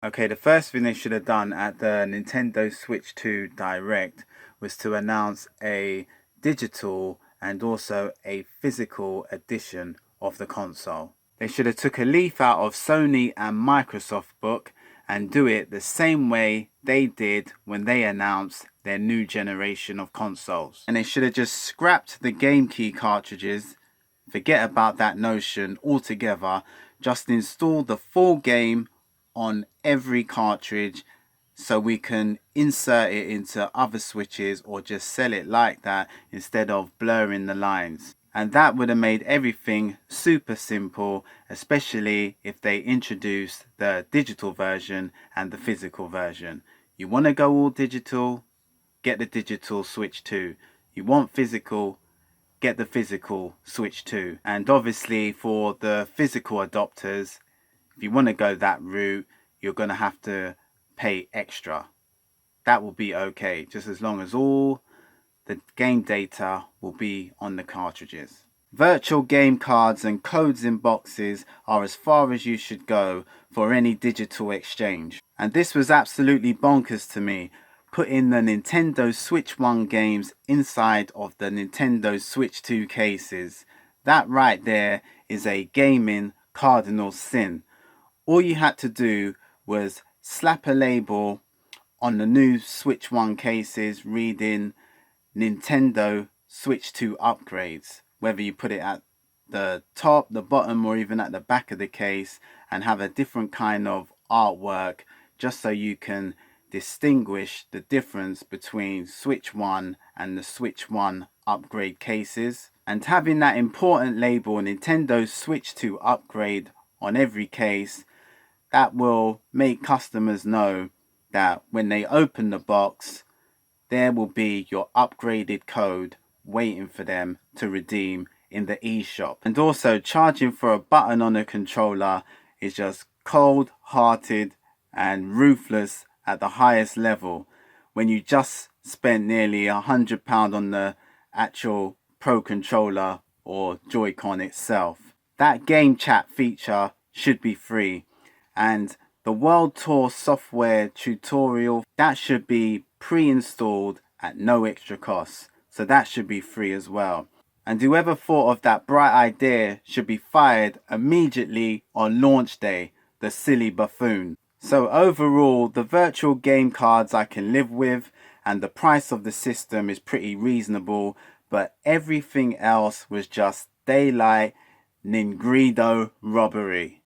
Okay, the first thing they should have done at the Nintendo Switch 2 Direct was to announce a digital and also a physical edition of the console. They should have took a leaf out of Sony and Microsoft book and do it the same way they did when they announced their new generation of consoles. And they should have just scrapped the Game Key cartridges, forget about that notion altogether, just install the full game on every cartridge so we can insert it into other switches or just sell it like that instead of blurring the lines. And that would have made everything super simple, especially if they introduced the digital version and the physical version. You want to go all digital, get the digital Switch 2. You want physical, get the physical Switch 2. And obviously for the physical adopters, if you want to go that route, you're going to have to pay extra. That will be okay, just as long as all the game data will be on the cartridges. Virtual game cards and codes in boxes are as far as you should go for any digital exchange. And this was absolutely bonkers to me, putting the Nintendo Switch 1 games inside of the Nintendo Switch 2 cases. That right there is a gaming cardinal sin. All you had to do was slap a label on the new Switch 1 cases reading Nintendo Switch 2 upgrades, whether you put it at the top, the bottom, or even at the back of the case, and have a different kind of artwork just so you can distinguish the difference between Switch 1 and the Switch 1 upgrade cases. And having that important label Nintendo Switch 2 upgrade on every case, that will make customers know that when they open the box, there will be your upgraded code waiting for them to redeem in the eShop. And also, charging for a button on a controller is just cold-hearted and ruthless at the highest level when you just spent nearly £100 on the actual Pro Controller or Joy-Con itself. That game chat feature should be free, and the World Tour software tutorial, that should be pre-installed at no extra cost, so that should be free as well. And whoever thought of that bright idea should be fired immediately on launch day, the silly buffoon. So overall, the virtual game cards I can live with, and the price of the system is pretty reasonable, but everything else was just daylight NinGreedo robbery.